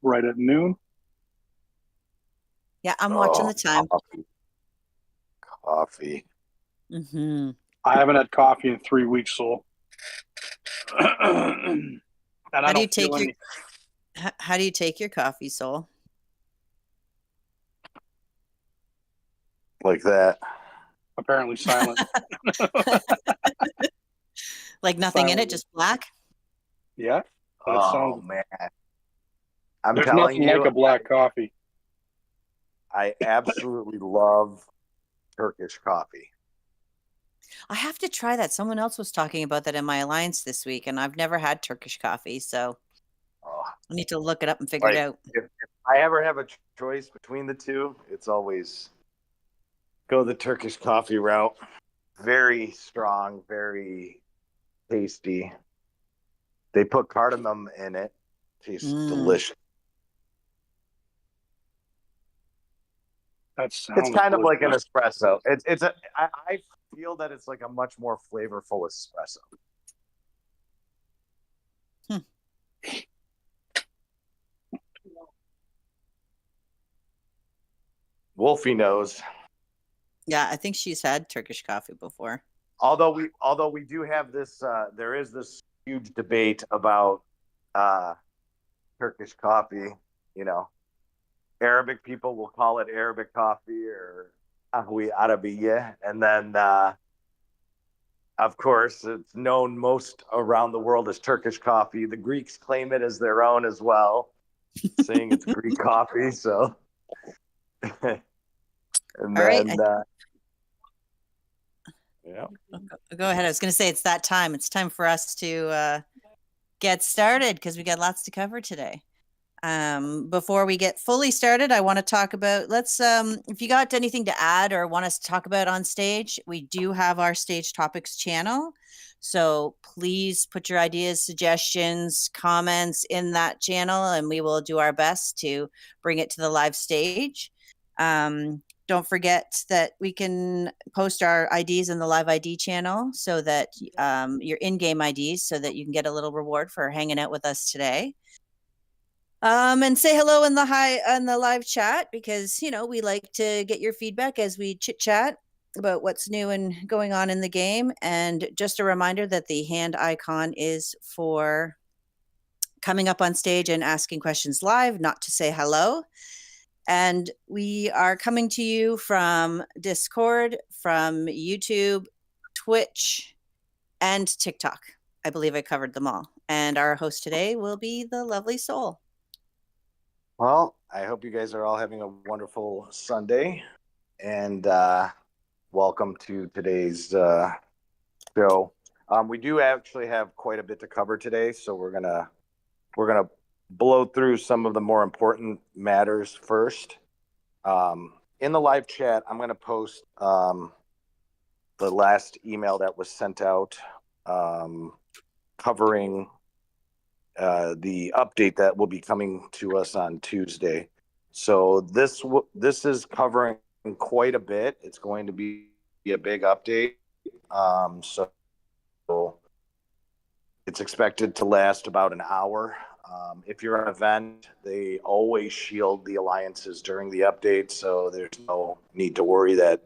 right at noon. Yeah, I'm watching Oh, the time. coffee. Mm-hmm. I haven't had coffee in 3 weeks, so and I How do you don't feel take your any. how do you take your coffee, Soul? Like that. Apparently silent. Like nothing in it, Silently. just black? Yeah, but it Oh, sounds. man. I'm There's telling nothing like you, a black coffee. I absolutely love Turkish coffee. I have to try that. Someone else was talking about that in my alliance this week, and I've never had Turkish coffee, so Oh, I need to look it up and figure it like, out. if I ever have a choice between the two, it's always go the Turkish coffee route. Very strong, very tasty. They put cardamom in it. Tastes Mm. delicious. That It's sounds kind of like an delicious. espresso. I feel that it's like a much more flavorful espresso. Hmm. Wolfie knows. Yeah, I think she's had Turkish coffee before. Although we do have this, there is this huge debate about uh, Turkish coffee. You know, Arabic people will call it Arabic coffee or Ahwi Arabiya, and then of course it's known most around the world as Turkish coffee. The Greeks claim it as their own as well, saying it's Greek coffee. So, and All right, then yeah. go ahead. I was going to say it's that time. It's time for us to get started because we got lots to cover today. Before we get fully started, I want to talk about if you got anything to add or want us to talk about on stage, we do have our Stage Topics channel. So please put your ideas, suggestions, comments in that channel, and we will do our best to bring it to the live stage. Don't forget that we can post our IDs in the live ID channel so that your in-game IDs so that you can get a little reward for hanging out with us today. And say hello in the live chat because we like to get your feedback as we chit chat about what's new and going on in the game. And just a reminder that the hand icon is for coming up on stage and asking questions live, not to say hello. And we are coming to you from Discord, from YouTube, Twitch, and TikTok. I believe I covered them all. And our host today will be the lovely Soul. Well, I hope you guys are all having a wonderful Sunday, and welcome to today's show. We do actually have quite a bit to cover today, so we're gonna blow through some of the more important matters first. In the live chat, I'm gonna post the last email that was sent out covering the update that will be coming to us on Tuesday. So this is covering quite a bit. It's going to be a big update. So it's expected to last about an hour. If you're an event, they always shield the alliances during the update, so there's no need to worry that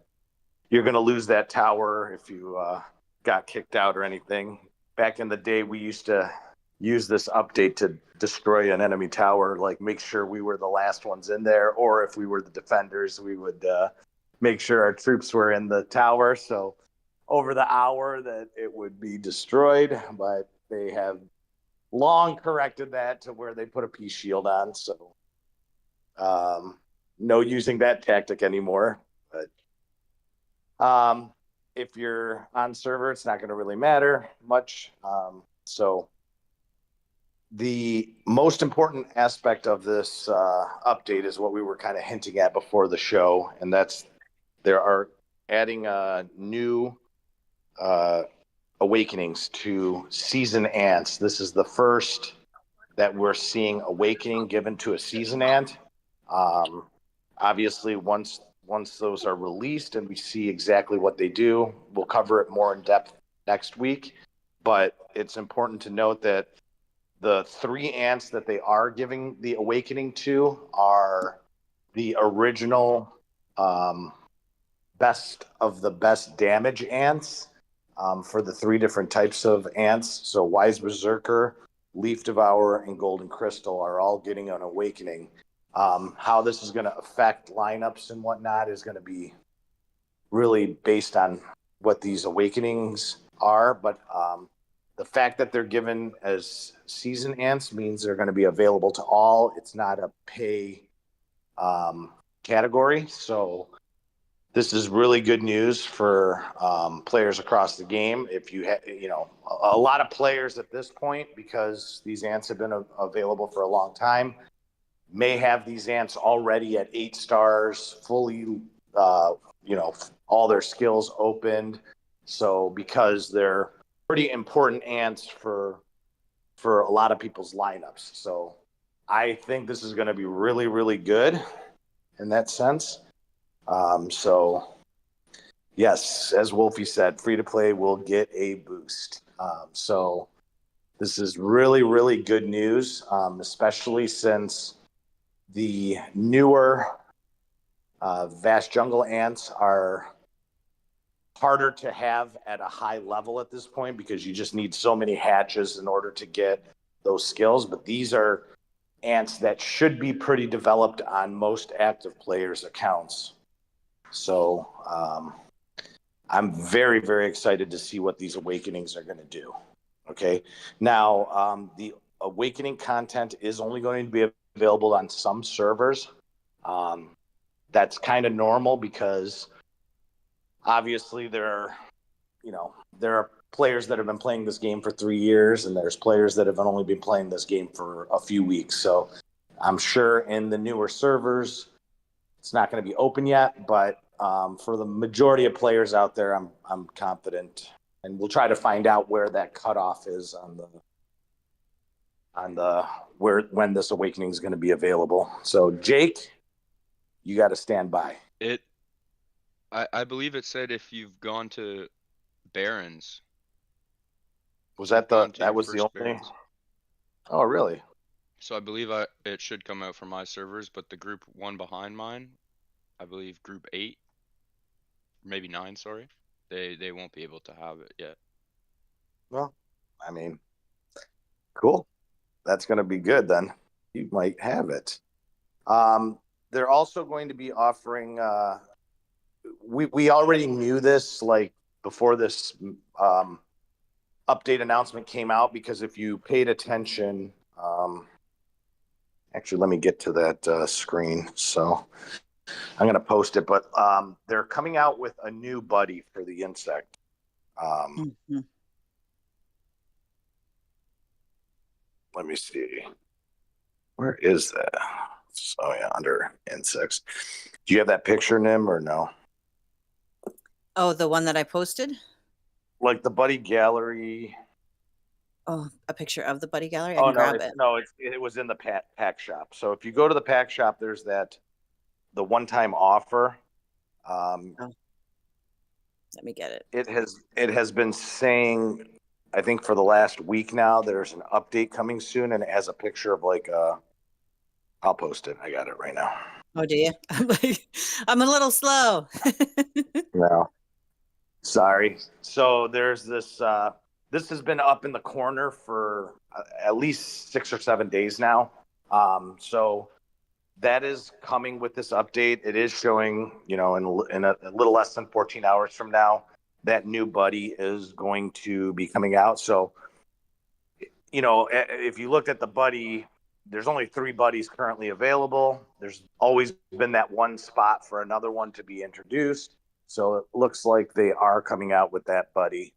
you're going to lose that tower if you got kicked out or anything. Back in the day, we used to use this update to destroy an enemy tower, like make sure we were the last ones in there, or if we were the defenders, we would make sure our troops were in the tower. So over the hour that it would be destroyed, but they have long corrected that to where they put a peace shield on. So no using that tactic anymore. But if you're on server, it's not going to really matter much. So the most important aspect of this update is what we were kind of hinting at before the show, and that's there are adding new awakenings to season ants. This is the first that we're seeing awakening given to a season ant. Obviously, once those are released and we see exactly what they do, we'll cover it more in depth next week. But it's important to note that the 3 ants that they are giving the awakening to are the original best of the best damage ants for the 3 different types of ants. So Wise Berserker, Leaf Devourer, and Golden Crystal are all getting an awakening. How this is going to affect lineups and whatnot is going to be really based on what these awakenings are. But the fact that they're given as season ants means they're going to be available to all. It's not a pay category. So this is really good news for players across the game. If you have, a lot of players at this point, because these ants have been available for a long time, may have these ants already at 8 stars, fully, all their skills opened. So because they're pretty important ants for a lot of people's lineups. So I think this is going to be really, really good in that sense. So yes, as Wolfie said, free to play will get a boost. So this is really, really good news, especially since the newer vast jungle ants are harder to have at a high level at this point because you just need so many hatches in order to get those skills. But these are ants that should be pretty developed on most active players' accounts. So I'm very, very excited to see what these awakenings are going to do. Okay. Now, the awakening content is only going to be available on some servers. That's kind of normal because obviously there are players that have been playing this game for 3 years, and there's players that have only been playing this game for a few weeks. So I'm sure in the newer servers, it's not going to be open yet, but for the majority of players out there, I'm confident, and we'll try to find out where that cutoff is when this awakening is going to be available. So Jake, you got to stand by. I believe it said if you've gone to Barons. Was that that was the only? Barons. Oh, really? So I believe it should come out for my servers, but the group 1 behind mine, I believe group 8, maybe 9, sorry, they won't be able to have it yet. Well, I mean, cool. That's going to be good then. You might have it. They're also going to be offering. We already knew this like before this update announcement came out, because if you paid attention, actually, let me get to that screen. So I'm going to post it, but they're coming out with a new buddy for the insect. Let me see. Where is that? Oh yeah, under insects. Do you have that picture, Nim, or no? Oh, the one that I posted? Like the buddy gallery. Oh, a picture of the buddy gallery? I Oh can grab it. no, it was in the pack shop. So if you go to the pack shop, there's the one-time offer. Let me get it. It has been saying, I think for the last week now, there's an update coming soon, and it has a picture of like I'll post it. I got it right now. Oh, do you? I'm a little slow. No, sorry. So there's this. This has been up in the corner for at least 6 or 7 days now. So that is coming with this update. It is showing, in a little less than 14 hours from now, that new buddy is going to be coming out. So, if you looked at the buddy, there's only 3 buddies currently available. There's always been that one spot for another one to be introduced. So it looks like they are coming out with that buddy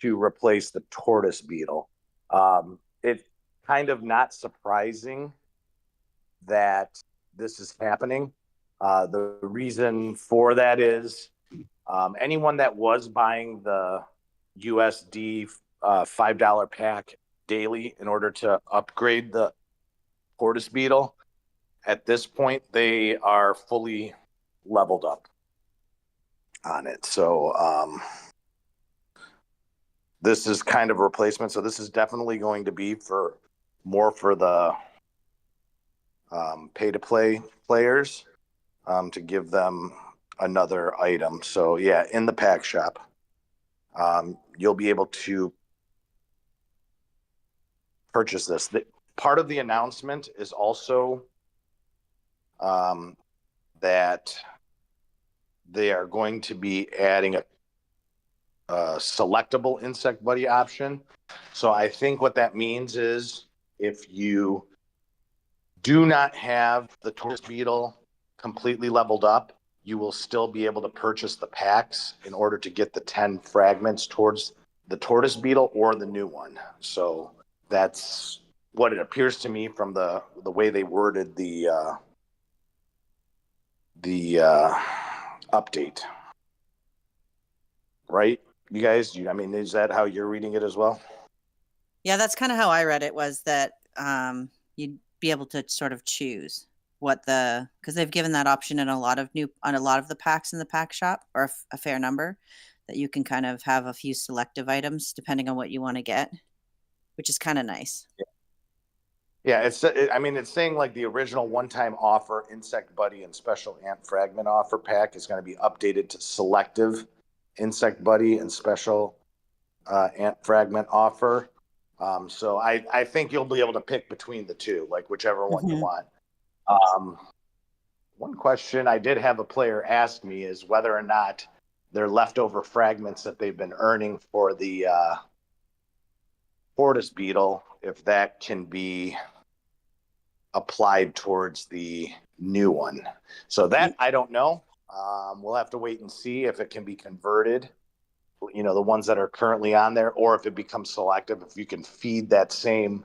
to replace the tortoise beetle. It's kind of not surprising that this is happening. The reason for that is anyone that was buying the USD $5 pack daily in order to upgrade the tortoise beetle, at this point they are fully leveled up on it. So this is kind of a replacement. So this is definitely going to be for more for the pay to play players to give them another item. So yeah, in the pack shop, you'll be able to purchase this. Part of the announcement is also that they are going to be adding a selectable insect buddy option. So I think what that means is if you do not have the tortoise beetle completely leveled up, you will still be able to purchase the packs in order to get the 10 fragments towards the tortoise beetle or the new one. So that's what it appears to me from the way they worded the update. Right? You guys, I mean, is that how you're reading it as well? Yeah, that's kind of how I read it, was that you'd be able to sort of choose what because they've given that option in a lot of the packs in the pack shop, or a fair number, that you can kind of have a few selective items depending on what you want to get, which is kind of nice. Yeah, it's saying like the original one-time offer, Insect Buddy and Special Ant Fragment offer pack is going to be updated to selective Insect Buddy and Special Ant Fragment offer. So I think you'll be able to pick between the two, like whichever one you want. One question I did have a player ask me is whether or not their leftover fragments that they've been earning for the tortoise beetle, if that can be applied towards the new one. So that I don't know. We'll have to wait and see if it can be converted, you know, the ones that are currently on there, or if it becomes selective, if you can feed that same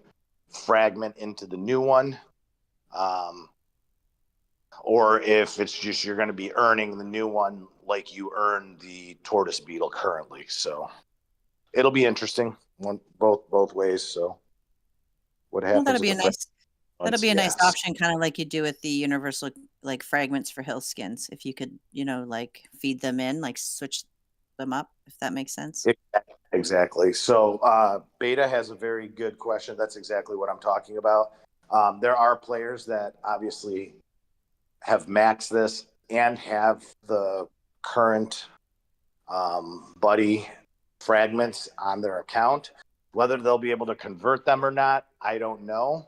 fragment into the new one, or if it's just you're going to be earning the new one like you earn the tortoise beetle currently. So it'll be interesting both ways. So what happens? Well, that'll be a nice Yes. option, kind of like you do with the universal like fragments for hill skins. If you could, you know, like feed them in, like switch them up, if that makes sense. Exactly. So Beta has a very good question. That's exactly what I'm talking about. There are players that obviously have maxed this and have the current buddy fragments on their account. Whether they'll be able to convert them or not, I don't know.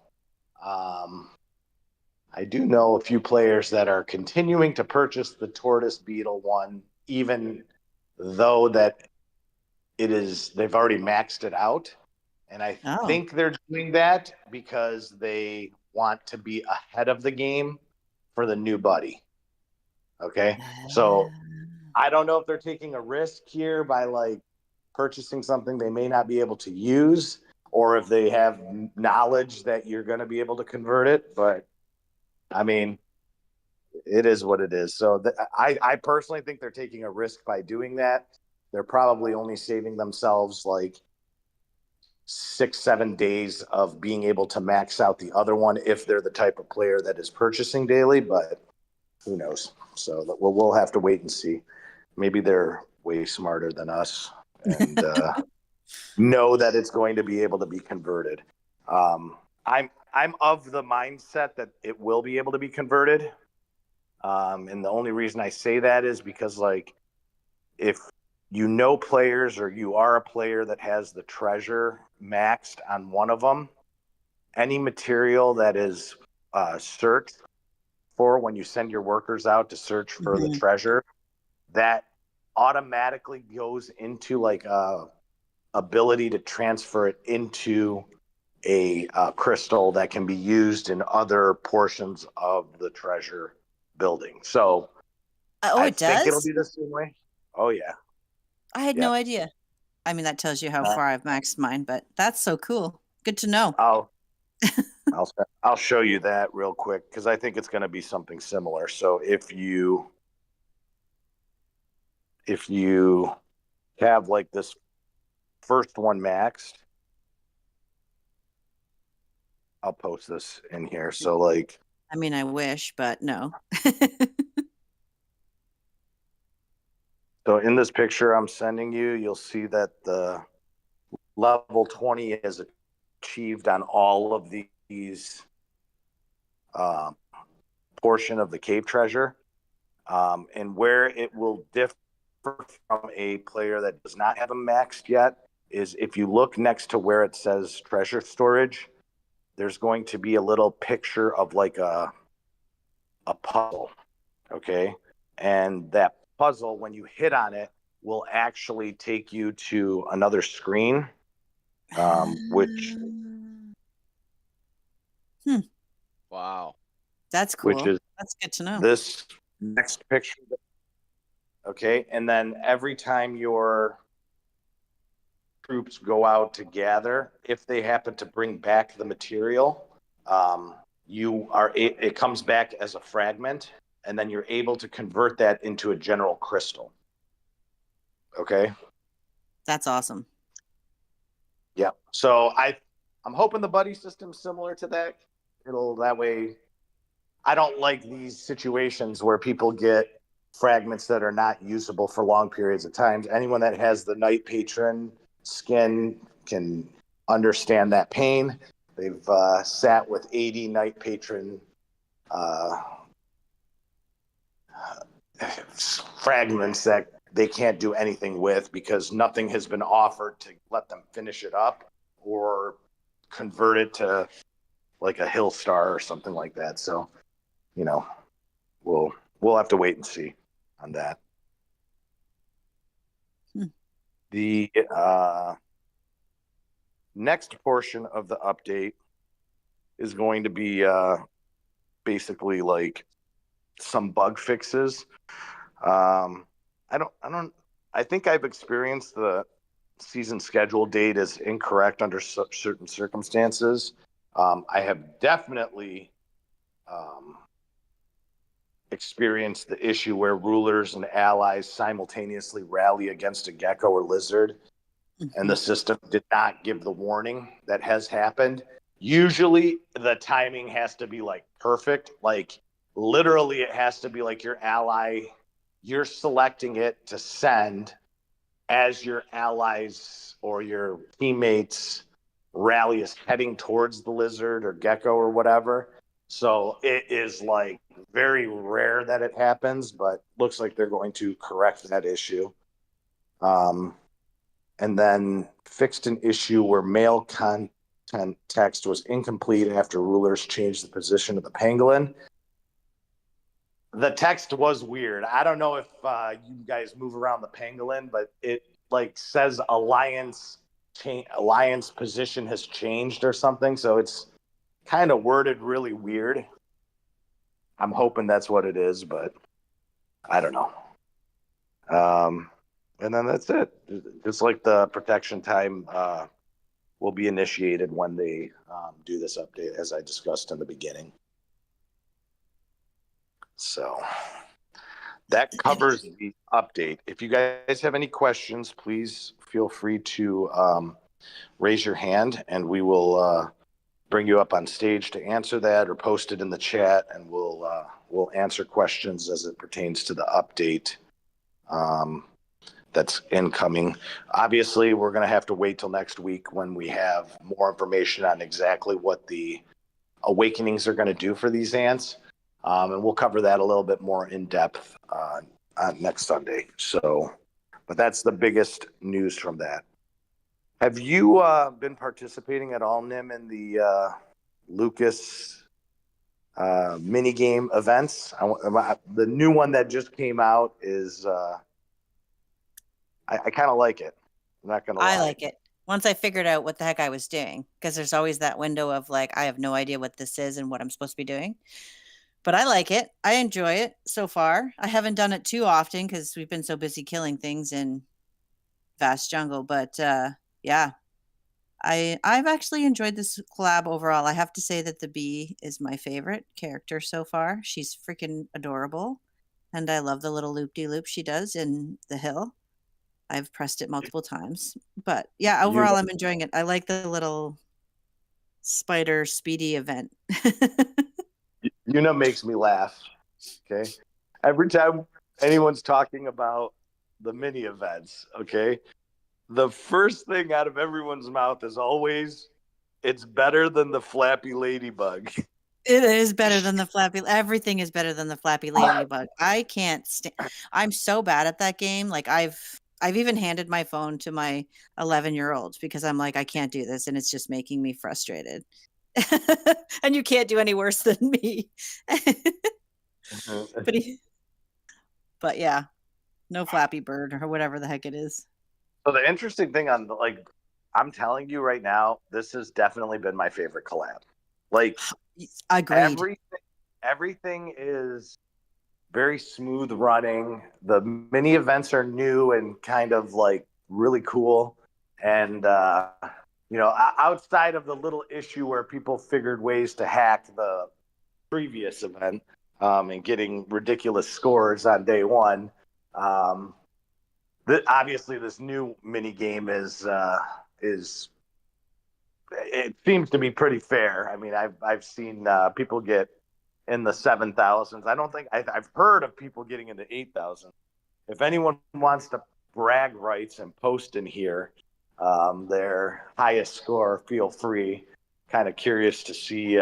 I do know a few players that are continuing to purchase the tortoise beetle one, even though that they've already maxed it out. And I think they're doing that because they want to be ahead of the game for the new buddy. Okay. So I don't know if they're taking a risk here by like purchasing something they may not be able to use, or if they have knowledge that you're going to be able to convert it. But I mean, it is what it is. So I personally think they're taking a risk by doing that. They're probably only saving themselves like 6-7 days of being able to max out the other one if they're the type of player that is purchasing daily, but who knows? So we'll have to wait and see. Maybe they're way smarter than us and know that it's going to be able to be converted. I'm of the mindset that it will be able to be converted. And the only reason I say that is because, like, if you know players or you are a player that has the treasure maxed on one of them, any material that is searched for when you send your workers out to search for the treasure, that automatically goes into like a ability to transfer it into a crystal that can be used in other portions of the treasure building. So I think it'll be the same way. Oh yeah. I had no idea. I mean, that tells you how far I've maxed mine, but that's so cool. Good to know. I'll show you that real quick because I think it's going to be something similar. So if you have like this first one maxed, I'll post this in here. So like, I mean, I wish, but no. So in this picture I'm sending you, you'll see that the level 20 is achieved on all of these portion of the cave treasure. And where it will differ from a player that does not have them maxed yet is if you look next to where it says treasure storage, there's going to be a little picture of like a puzzle. Okay. And that puzzle, when you hit on it, will actually take you to another screen, which Wow. That's cool. which is That's good to know. this next picture. Okay. And then every time your troops go out to gather, if they happen to bring back the material, it comes back as a fragment, and then you're able to convert that into a general crystal. Okay. That's awesome. Yeah. So I'm hoping the buddy system's similar to that. That way. I don't like these situations where people get fragments that are not usable for long periods of time. Anyone that has the Night Patron skin can understand that pain. They've sat with 80 Night Patron fragments that they can't do anything with because nothing has been offered to let them finish it up or convert it to like a hill star or something like that. So, we'll have to wait and see on that. The next portion of the update is going to be basically like some bug fixes. I think I've experienced the season schedule date is incorrect under certain circumstances. I have definitely experienced the issue where rulers and allies simultaneously rally against a gecko or lizard, and the system did not give the warning. That has happened. Usually the timing has to be like perfect. Like literally it has to be like your ally, you're selecting it to send as your allies or your teammates rally is heading towards the lizard or gecko or whatever. So it is like very rare that it happens, but looks like they're going to correct that issue. And then fixed an issue where mail content text was incomplete after rulers changed the position of the pangolin. The text was weird. I don't know if you guys move around the pangolin, but it like says alliance position has changed or something. So it's kind of worded really weird. I'm hoping that's what it is, but I don't know. And then that's it. Just like the protection time will be initiated when they do this update, as I discussed in the beginning. So that covers the update. If you guys have any questions, please feel free to raise your hand and we will bring you up on stage to answer that, or post it in the chat, and we'll answer questions as it pertains to the update that's incoming. Obviously, we're going to have to wait till next week when we have more information on exactly what the awakenings are going to do for these ants. And we'll cover that a little bit more in depth on next Sunday. So, but that's the biggest news from that. Have you been participating at all, Nim, in the Lucas mini game events? The new one that just came out is I kind of like it. I'm not gonna lie. I like it. Once I figured out what the heck I was doing, because there's always that window of like, I have no idea what this is and what I'm supposed to be doing. But I like it. I enjoy it so far. I haven't done it too often because we've been so busy killing things in Vast Jungle. But yeah, I've actually enjoyed this collab overall. I have to say that the bee is my favorite character so far. She's freaking adorable. And I love the little loop-de-loop she does in the hill. I've pressed it multiple times. But yeah, overall, I'm enjoying it. I like the little spider speedy event. Makes me laugh. Okay. Every time anyone's talking about the mini events, okay, the first thing out of everyone's mouth is always, it's better than the Flappy Ladybug. It is better than the Flappy. Everything is better than the Flappy Ladybug. I can't stand. I'm so bad at that game. Like I've even handed my phone to my 11-year-old because I'm like, I can't do this, and it's just making me frustrated. And you can't do any worse than me. but but yeah, no Flappy Bird or whatever the heck it is. So the interesting thing on like, I'm telling you right now, this has definitely been my favorite collab. Like, Agreed. everything is very smooth running. The mini events are new and kind of like really cool. And, outside of the little issue where people figured ways to hack the previous event and getting ridiculous scores on day one, obviously this new mini game is it seems to be pretty fair. I mean, I've seen people get in the 7,000s. I don't think I've heard of people getting into 8,000. If anyone wants to brag rights and post in here their highest score, feel free. Kind of curious to see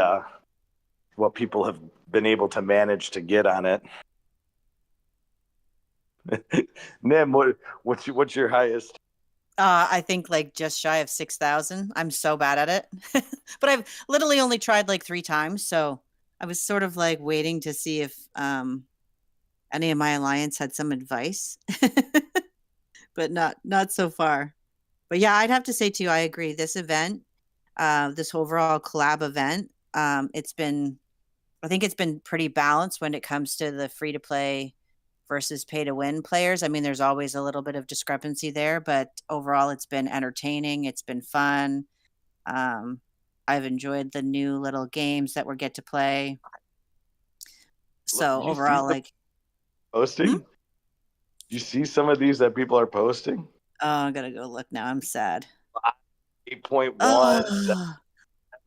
what people have been able to manage to get on it. Nim, what's your highest? I think like just shy of 6,000. I'm so bad at it. But I've literally only tried like 3 times, so I was sort of like waiting to see if any of my alliance had some advice. But not so far. But yeah, I'd have to say too, I agree. This event, this overall collab event, I think it's been pretty balanced when it comes to the free to play versus pay to win players. I mean, there's always a little bit of discrepancy there, but overall it's been entertaining. It's been fun. I've enjoyed the new little games that we get to play. So overall, like posting, you see some of these that people are posting? Oh, I gotta go look now. I'm sad. 8.1. Oh.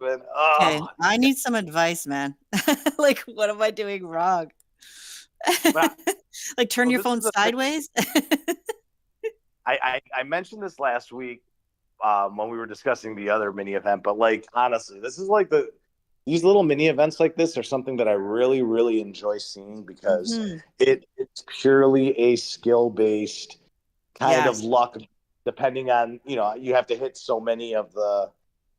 7. Okay, I need some advice, man. Like, what am I doing wrong? Like, turn your phone sideways. I mentioned this last week when we were discussing the other mini event, but like honestly, this is like these little mini events like this are something that I really, really enjoy seeing because it's purely a skill based kind of luck, depending on, you have to hit so many of the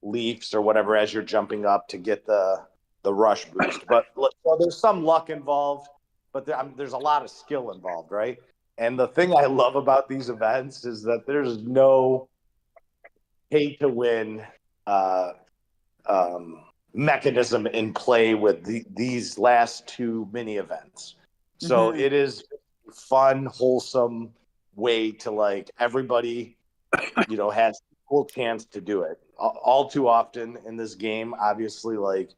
leaps or whatever as you're jumping up to get the rush boost. But well, there's some luck involved, but there's a lot of skill involved, right? And the thing I love about these events is that there's no pay to win mechanism in play with these last 2 mini events. So it is fun, wholesome way to like everybody, has equal chance to do it. All too often in this game, obviously, like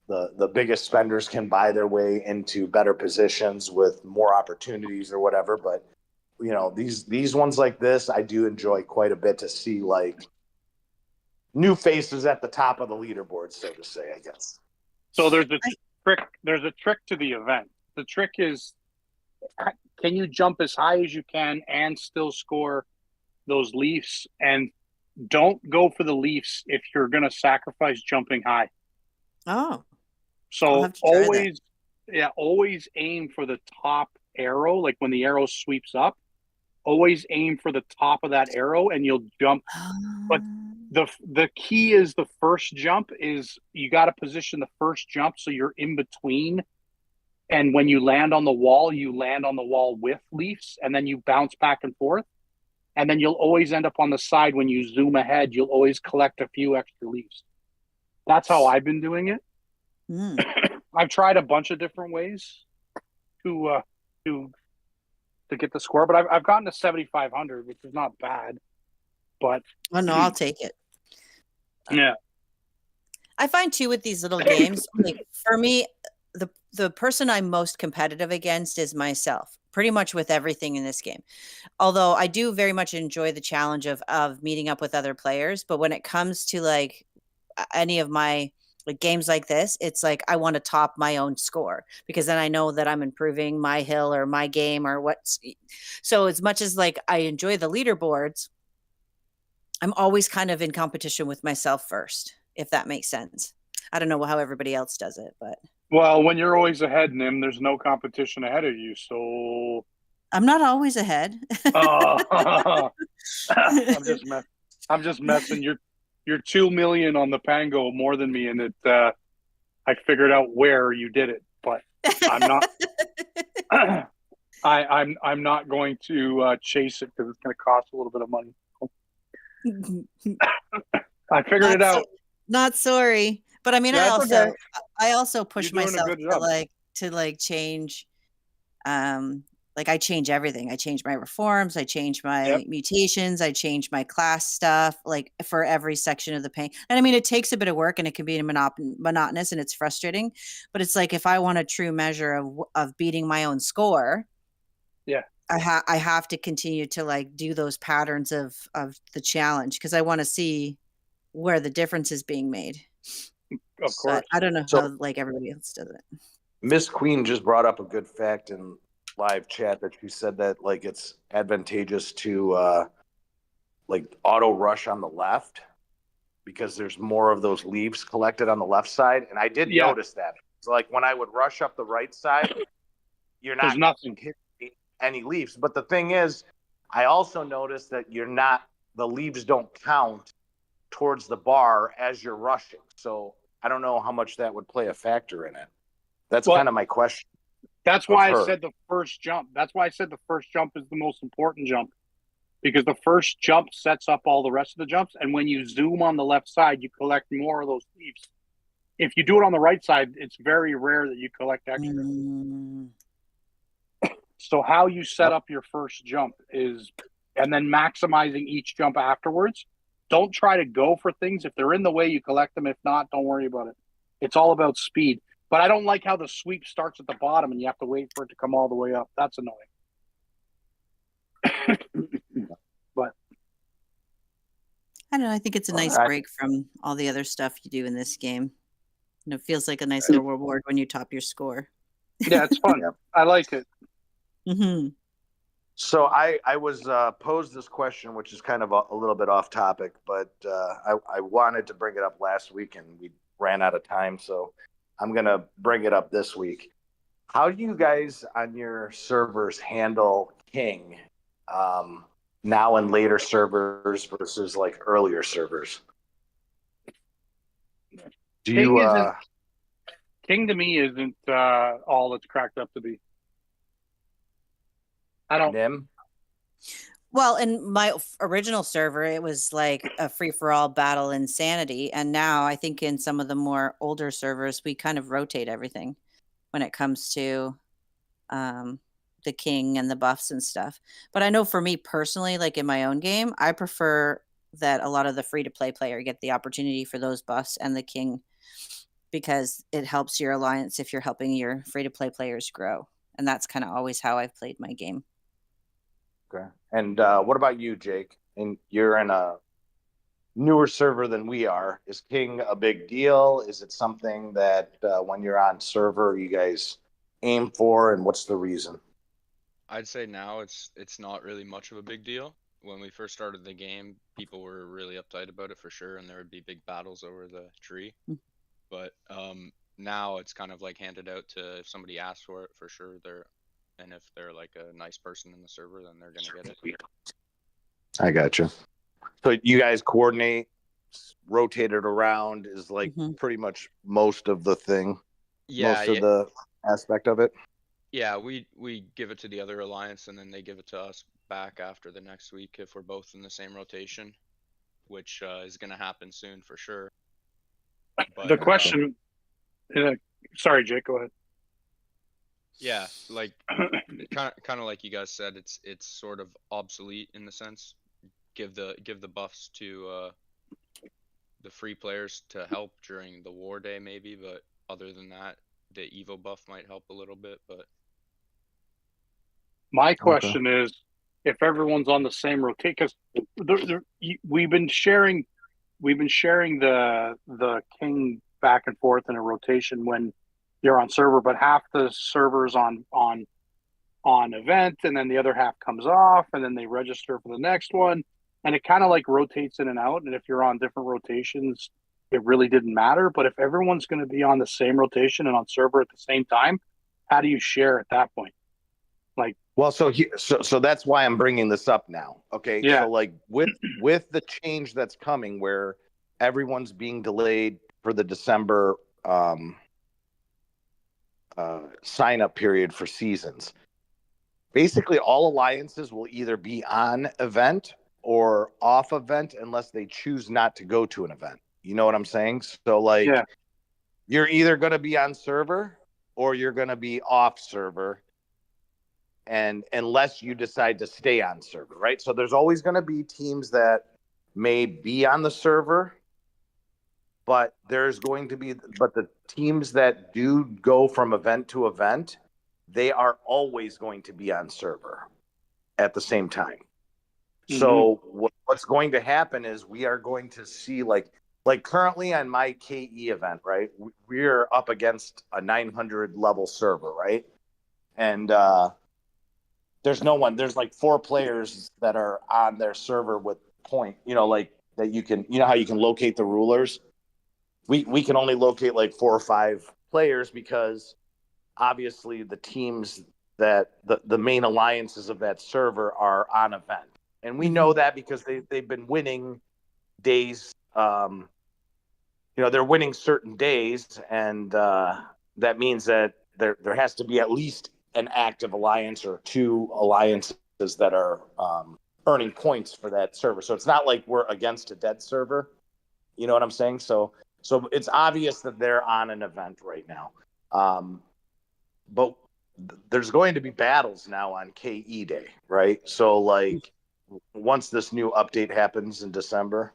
the biggest spenders can buy their way into better positions with more opportunities or whatever. But these ones like this, I do enjoy quite a bit to see like new faces at the top of the leaderboard, so to say, I guess. So there's a trick. There's a trick to the event. The trick is, can you jump as high as you can and still score those leafs? And don't go for the leafs if you're going to sacrifice jumping high. Oh. So always aim for the top arrow. Like when the arrow sweeps up, always aim for the top of that arrow and you'll jump. But the key is the first jump is you got to position the first jump so you're in between. And when you land on the wall, you land on the wall with leaves, and then you bounce back and forth. And then you'll always end up on the side. When you zoom ahead, you'll always collect a few extra leaves. That's how I've been doing it. I've tried a bunch of different ways to get the score, but I've gotten to 7,500, which is not bad. But I'll take it. Yeah. I find too with these little games, like for me, the person I'm most competitive against is myself, pretty much with everything in this game. Although I do very much enjoy the challenge of meeting up with other players, but when it comes to like any of my like games like this, it's like I want to top my own score because then I know that I'm improving my hill or my game or what's. So as much as like I enjoy the leaderboards, I'm always kind of in competition with myself first, if that makes sense. I don't know how everybody else does it, but Well, when you're always ahead, Nim, there's no competition ahead of you. So, I'm not always ahead. I'm just messing. You're 2 million on the Pango more than me, and I figured out where you did it, but I'm not. I'm not going to chase it because it's going to cost a little bit of money. I figured it out. Not sorry, but I mean, Yeah, I also push You're doing a myself good job. to change. Like I change everything. I change my reforms. I change my mutations. I change my class stuff. Like for every section of the paint. And I mean, it takes a bit of work, and it can be monotonous, and it's frustrating. But it's like if I want a true measure of beating my own score, yeah, I have to continue to like do those patterns of the challenge because I want to see where the difference is being made. Of course. But I don't know how like everybody else does it. Miss Queen just brought up a good fact in live chat that she said that like it's advantageous to like auto rush on the left because there's more of those leaves collected on the left side. And I did notice that. So like when I would rush up the right side, you're not hitting any leaves. But the thing is, I also noticed that the leaves don't count towards the bar as you're rushing. So I don't know how much that would play a factor in it. That's kind of my question. That's why I said the first jump. That's why I said the first jump is the most important jump, because the first jump sets up all the rest of the jumps. And when you zoom on the left side, you collect more of those leaves. If you do it on the right side, it's very rare that you collect extra. So how you set up your first jump is, and then maximizing each jump afterwards. Don't try to go for things. If they're in the way, you collect them. If not, don't worry about it. It's all about speed. But I don't like how the sweep starts at the bottom and you have to wait for it to come all the way up. That's annoying. But I don't know. I think it's a nice break from all the other stuff you do in this game. And it feels like a nice little reward when you top your score. Yeah, it's fun. I like it. Mm-hmm. So I was posed this question, which is kind of a little bit off topic, but I wanted to bring it up last week and we ran out of time. So I'm going to bring it up this week. How do you guys on your servers handle King now and later servers versus like earlier servers? King to me isn't all it's cracked up to be. I don't. Nim? Well, in my original server, it was like a free-for-all battle insanity. And now I think in some of the more older servers, we kind of rotate everything when it comes to the king and the buffs and stuff. But I know for me personally, like in my own game, I prefer that a lot of the free-to-play player get the opportunity for those buffs and the king because it helps your alliance if you're helping your free-to-play players grow. And that's kind of always how I've played my game. Okay. And what about you, Jake? And you're in a newer server than we are. Is King a big deal? Is it something that when you're on server, you guys aim for? And what's the reason? I'd say now it's not really much of a big deal. When we first started the game, people were really uptight about it for sure, and there would be big battles over the tree. But now it's kind of like handed out to if somebody asks for it for sure. And if they're like a nice person in the server, then they're gonna get it. I gotcha. So you guys coordinate, rotate it around is like pretty much most of the thing. Yeah, most of the aspect of it. Yeah, we give it to the other alliance, and then they give it to us back after the next week if we're both in the same rotation, which is gonna happen soon for sure. But, the question, sorry, Jake, go ahead. Yeah, like kind of like you guys said, it's sort of obsolete in the sense. Give the buffs to the free players to help during the war day maybe, but other than that, the Evo buff might help a little bit. But my question is, if everyone's on the same rotation, because we've been sharing the king back and forth in a rotation when you're on server, but half the servers on event, and then the other half comes off, and then they register for the next one. and it kind of like rotates in and out. And if you're on different rotations, it really didn't matter. But if everyone's going to be on the same rotation and on server at the same time, how do you share at that point? Like, well, so that's why I'm bringing this up now. Okay, yeah, so like with the change that's coming, where everyone's being delayed for the December sign up period for seasons. Basically, all alliances will either be on event or off event unless they choose not to go to an event. You know what I'm saying? So like, yeah, you're either going to be on server or you're going to be off server, and unless you decide to stay on server, right? So there's always going to be teams that may be on the server, but the teams that do go from event to event, they are always going to be on server at the same time. mm-hmm. So what's going to happen is we are going to see like currently on my KE event, right? We're up against a 900 level server, right? And there's no one. There's like 4 players that are on their server with point. Like that you can. You know how you can locate the rulers. We can only locate like 4 or 5 players because obviously the teams that the main alliances of that server are on event, and we know that because they've been winning days. They're winning certain days, and that means that there has to be at least an active alliance or 2 alliances that are earning points for that server. So it's not like we're against a dead server. You know what I'm saying? So it's obvious that they're on an event right now. But there's going to be battles now on KE Day, right? So like once this new update happens in December,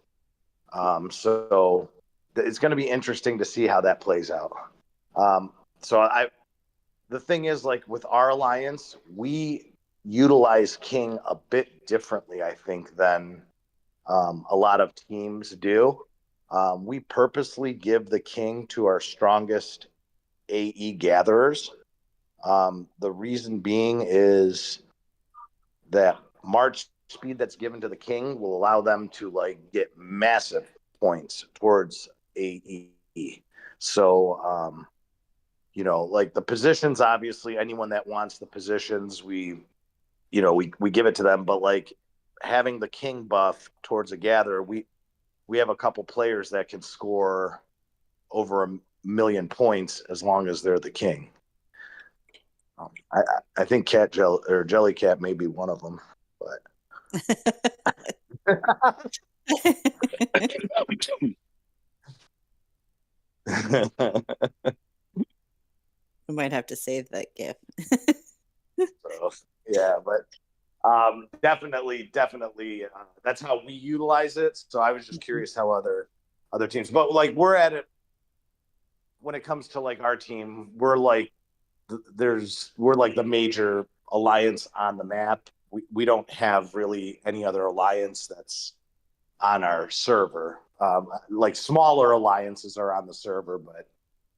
so it's going to be interesting to see how that plays out. The thing is, like with our alliance, we utilize King a bit differently, I think, than a lot of teams do. We purposely give the King to our strongest AE gatherers. The reason being is that March speed that's given to the King will allow them to like get massive points towards AE. So, like the positions, obviously anyone that wants the positions, we give it to them. But like having the King buff towards a gatherer, we have a couple players that can score over 1 million points as long as they're the King. I think Jellycat may be one of them, but We might have to save that GIF. So, yeah, but definitely, that's how we utilize it. So I was just curious how other teams, but like we're at it when it comes to like our team, we're like the major alliance on the map. We don't have really any other alliance that's on our server. Like smaller alliances are on the server, but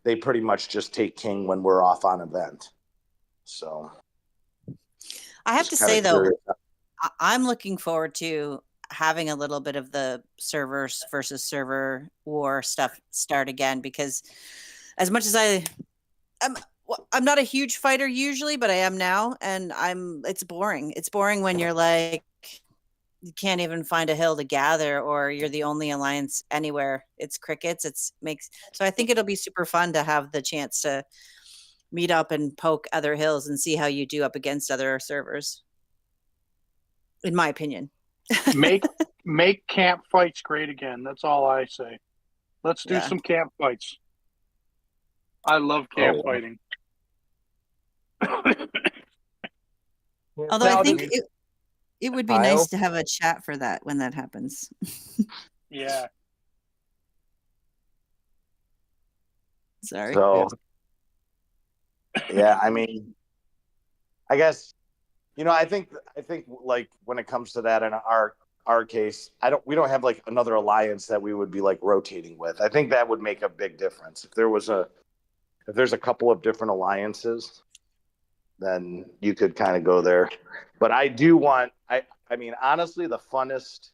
they pretty much just take King when we're off on event. So I have to say though, I'm looking forward to having a little bit of the servers versus server war stuff start again, because as much as I'm not a huge fighter usually, but I am now, and it's boring. It's boring when you're like, you can't even find a hill to gather, or you're the only alliance anywhere. It's crickets. So I think it'll be super fun to have the chance to meet up and poke other hills and see how you do up against other servers. In my opinion. make camp fights great again. That's all I say. Let's do some camp fights. I love camp fighting. Although I think it would be nice to have a chat for that when that happens. Yeah. Sorry. So, yeah, I mean, I guess, I think like when it comes to that in our case, we don't have like another alliance that we would be like rotating with. I think that would make a big difference. If there's a couple of different alliances, then you could kind of go there. But I do want, I mean, honestly, the funnest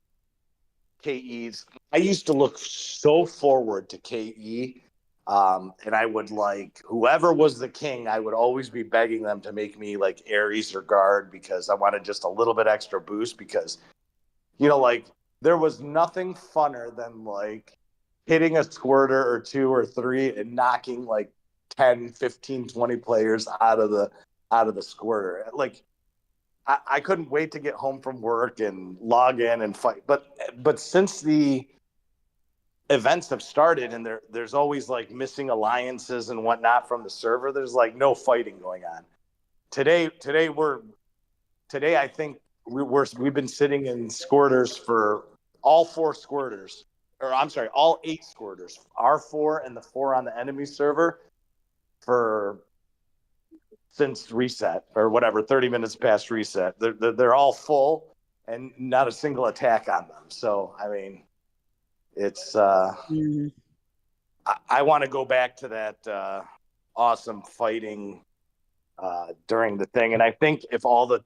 KE's. I used to look so forward to KE. And I would like whoever was the king, I would always be begging them to make me like Ares or guard because I wanted just a little bit extra boost because, like there was nothing funner than like hitting a squirter or two or three and knocking like 10, 15, 20 players out of the squirter. Like I couldn't wait to get home from work and log in and fight. But since the events have started and there's always like missing alliances and whatnot from the server, there's like no fighting going on. Today I think we've been sitting in squirters for all 4 squirters, or I'm sorry, all 8 squirters, our 4 and the 4 on the enemy server since reset or whatever, 30 minutes past reset. They're all full and not a single attack on them. So I mean, it's I want to go back to that awesome fighting during the thing, and I think if all the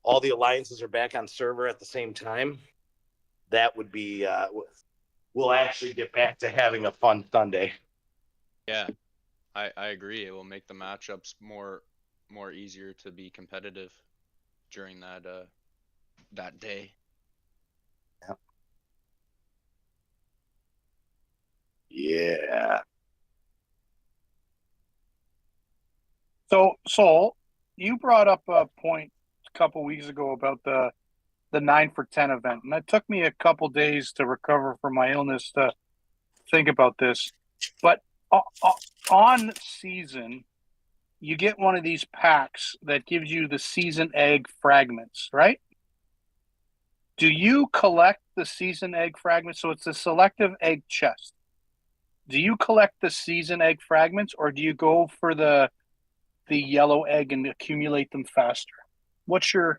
alliances are back on server at the same time, that would be we'll actually get back to having a fun Sunday. Yeah, I agree. It will make the matchups more easier to be competitive during that day. Yeah. So, Sol, you brought up a point a couple weeks ago about the 9 for 10 event, and it took me a couple days to recover from my illness to think about this. But on season, you get one of these packs that gives you the season egg fragments, right? Do you collect the season egg fragments? So it's a selective egg chest. Do you collect the season egg fragments, or do you go for the yellow egg and accumulate them faster? Do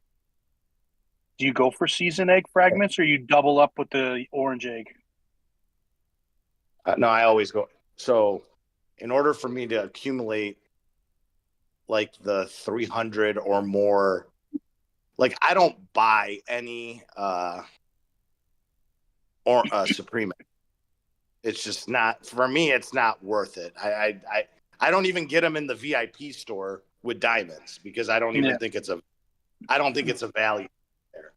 you go for season egg fragments, or you double up with the orange egg? No, I always go. So in order for me to accumulate like the 300 or more, like I don't buy any Supreme. It's just not, for me, it's not worth it. I don't even get them in the VIP store with diamonds because I don't even think it's a value there.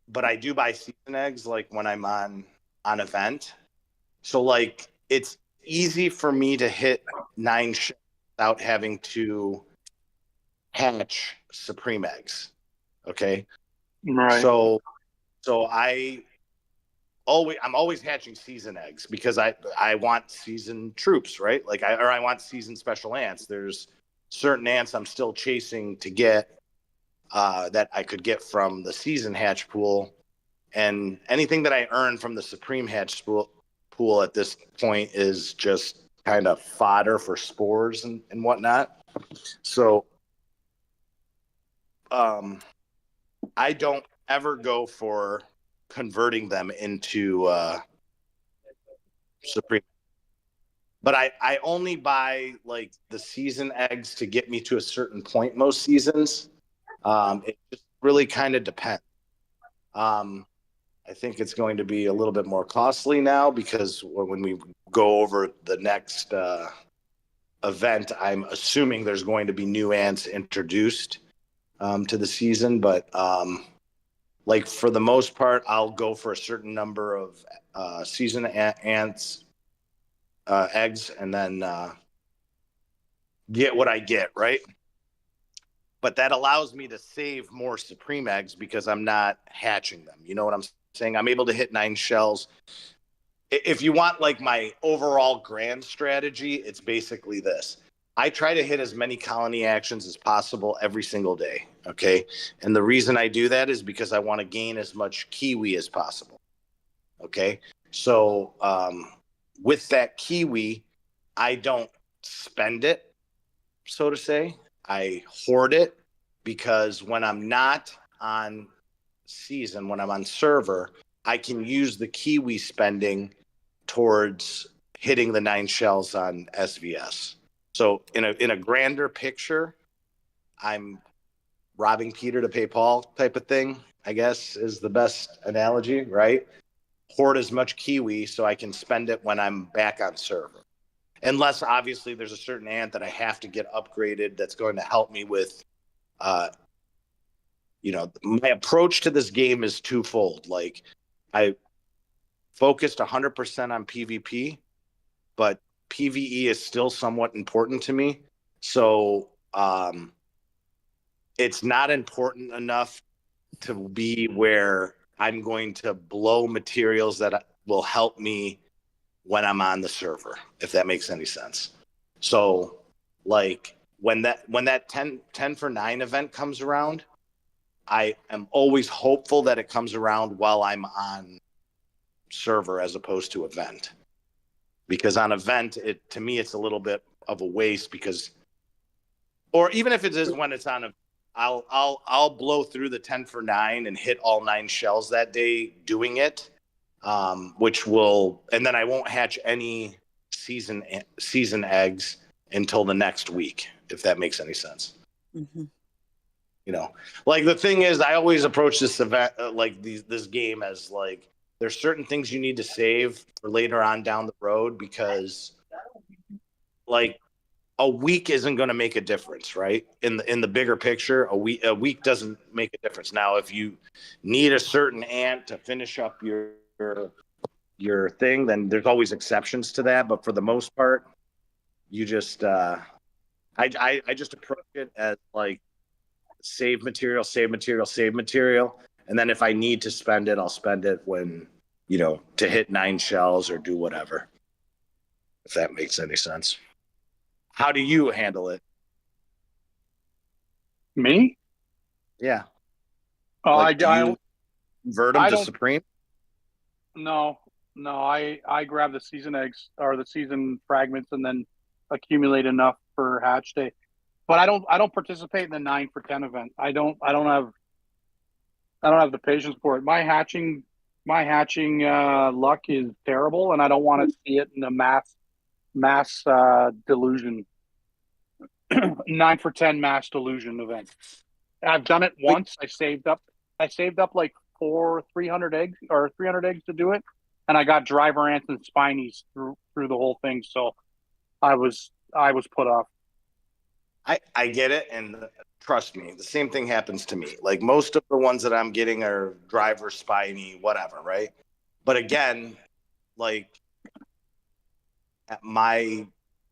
But I do buy season eggs like when I'm on event. So like it's easy for me to hit 9 without having to hatch Supreme eggs. Okay. Right. So I'm always hatching season eggs because I want season troops, right? Like I want season special ants. There's certain ants I'm still chasing to get that I could get from the season hatch pool, and anything that I earn from the Supreme hatch pool at this point is just kind of fodder for spores and whatnot. So I don't ever go for converting them into Supreme. But I only buy like the season eggs to get me to a certain point most seasons. It just really kind of depends. I think it's going to be a little bit more costly now because when we go over the next event, I'm assuming there's going to be new ants introduced to the season. But like for the most part, I'll go for a certain number of season ants eggs and then get what I get, right? But that allows me to save more Supreme eggs because I'm not hatching them. You know what I'm saying? I'm able to hit 9 shells. If you want like my overall grand strategy, it's basically this. I try to hit as many colony actions as possible every single day, okay? And the reason I do that is because I want to gain as much kiwi as possible, okay? So with that kiwi, I don't spend it, so to say. I hoard it because when I'm not on season, when I'm on server, I can use the kiwi spending towards hitting the 9 shells on SVS. So in a grander picture, I'm robbing Peter to pay Paul type of thing, I guess is the best analogy, right? Hoard as much kiwi so I can spend it when I'm back on server. Unless obviously there's a certain ant that I have to get upgraded that's going to help me with, my approach to this game is twofold. Like I focused 100% on PvP, but PvE is still somewhat important to me. So it's not important enough to be where I'm going to blow materials that will help me when I'm on the server, if that makes any sense. So like when that 10 for 9 event comes around, I am always hopeful that it comes around while I'm on server as opposed to event. Because on event, to me it's a little bit of a waste because, or even if it is when it's on I'll blow through the 10 for 9 and hit all 9 shells that day doing it, and then I won't hatch any season eggs until the next week, if that makes any sense. Mm-hmm. Like the thing is, I always approach this event this game as like there's certain things you need to save for later on down the road because like a week isn't going to make a difference, right? In the bigger picture, a week doesn't make a difference. Now, if you need a certain ant to finish up your thing, then there's always exceptions to that. But for the most part, you just I just approach it as like save material, and then if I need to spend it, I'll spend it when to hit 9 shells or do whatever. If that makes any sense. How do you handle it? Me? Yeah. I convert them to Supreme? No. I grab the season eggs or the season fragments and then accumulate enough for hatch day. But I don't participate in the 9 for 10 event. I don't have the patience for it. My hatching luck is terrible, and I don't want to see it in a mass delusion. 9 for 10 mass delusion event. I've done it once. I saved up like 300 eggs to do it, and I got driver ants and spinies through the whole thing. So I was put off. I get it, and trust me, the same thing happens to me. Like most of the ones that I'm getting are driver, spiny, whatever, right? But again, like at my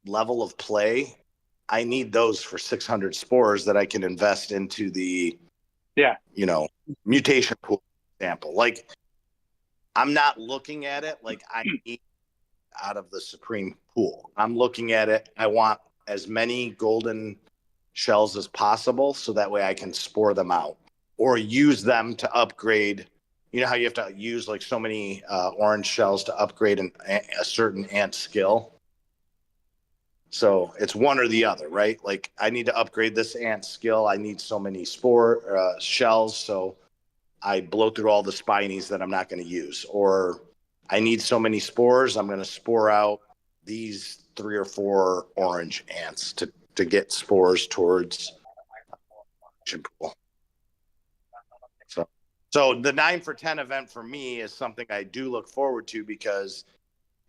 level of play, I need those for 600 spores that I can invest into the mutation pool example. Like I'm not looking at it like I need out of the Supreme pool. I'm looking at it, I want as many golden shells as possible so that way I can spore them out or use them to upgrade. You know how you have to use like so many orange shells to upgrade a certain ant skill? So it's one or the other, right? Like I need to upgrade this ant skill. I need so many spore shells. So I blow through all the spinies that I'm not going to use. Or I need so many spores. I'm going to spore out these 3 or 4 orange ants to get spores towards pool. So the 9 for 10 event for me is something I do look forward to because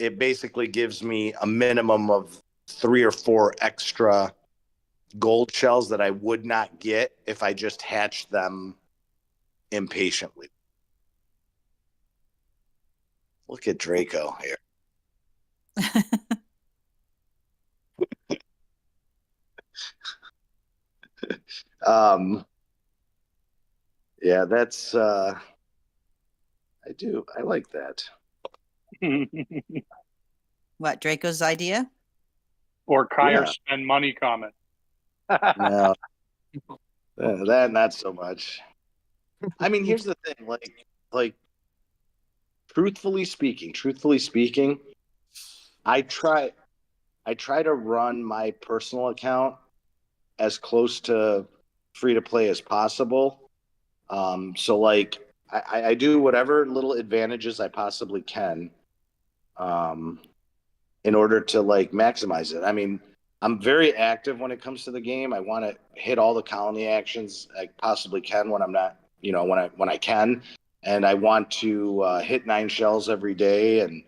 it basically gives me a minimum of 3 or 4 extra gold shells that I would not get if I just hatched them impatiently. Look at Draco here. Yeah, that's I like that. What, Draco's idea? Or Kyer spend money comment. No, that not so much. I mean, here's the thing, like truthfully speaking, I try to run my personal account as close to free to play as possible. So like I do whatever little advantages I possibly can in order to like maximize it. I mean, I'm very active when it comes to the game. I want to hit all the colony actions I possibly can when I'm not, when I can, and I want to hit 9 shells every day and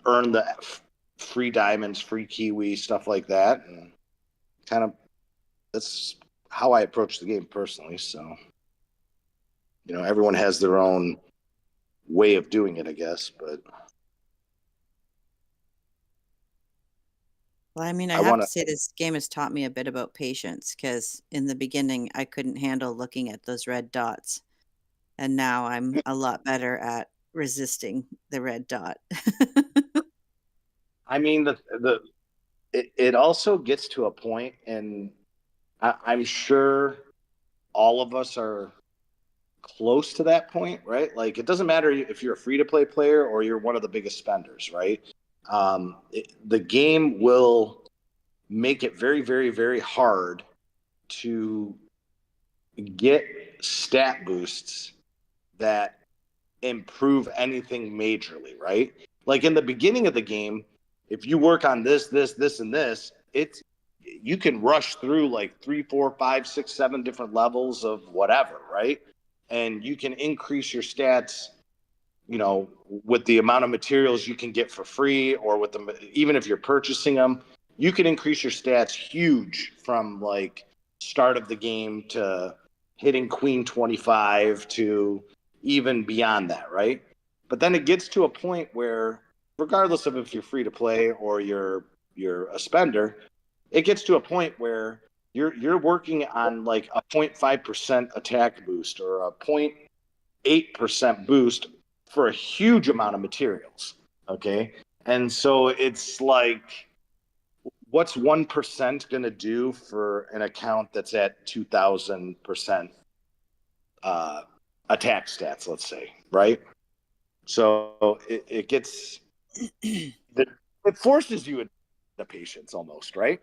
earn the free diamonds, free kiwi, stuff like that, and kind of that's how I approach the game personally. So, everyone has their own way of doing it, I guess, but. Well, I mean, I I have want to to. say this game has taught me a bit about patience because in the beginning I couldn't handle looking at those red dots. And now I'm a lot better at resisting the red dot. I mean, it also gets to a point, and I'm sure all of us are close to that point, right? Like, it doesn't matter if you're a free to play player or you're one of the biggest spenders, right? The game will make it very, very, very hard to get stat boosts that improve anything majorly, right? Like in the beginning of the game, if you work on this, and this, you can rush through like 3, 4, 5, 6, 7 different levels of whatever, right? And you can increase your stats, with the amount of materials you can get for free, or even if you're purchasing them, you can increase your stats huge from like start of the game to hitting Queen 25 to even beyond that, right? But then it gets to a point where, regardless of if you're free to play or you're a spender, it gets to a point where you're working on like a 0.5% attack boost or a 0.8% boost for a huge amount of materials. Okay. And so it's like, what's 1% going to do for an account that's at 2,000% attack stats, let's say, right? So it gets, it forces you into patience almost, right?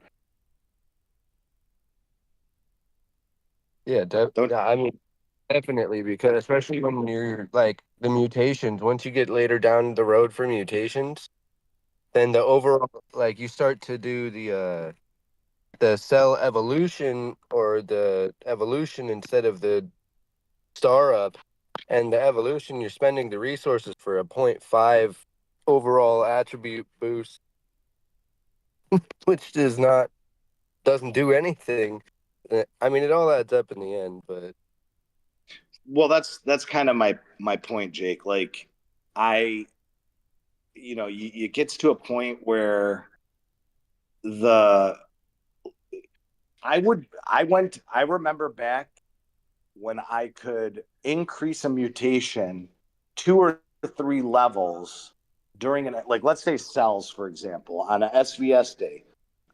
Yeah, I mean, definitely, because especially when you're like the mutations, once you get later down the road for mutations, then the overall, like, you start to do the cell evolution or the evolution instead of the star up, and the evolution, you're spending the resources for a 0.5 overall attribute boost, which doesn't do anything. I mean, it all adds up in the end, but Well, that's kind of my point, Jake. Like, I, it gets to a point where the I remember back when I could increase a mutation 2 or 3 levels during like, let's say cells, for example, on a SVS day.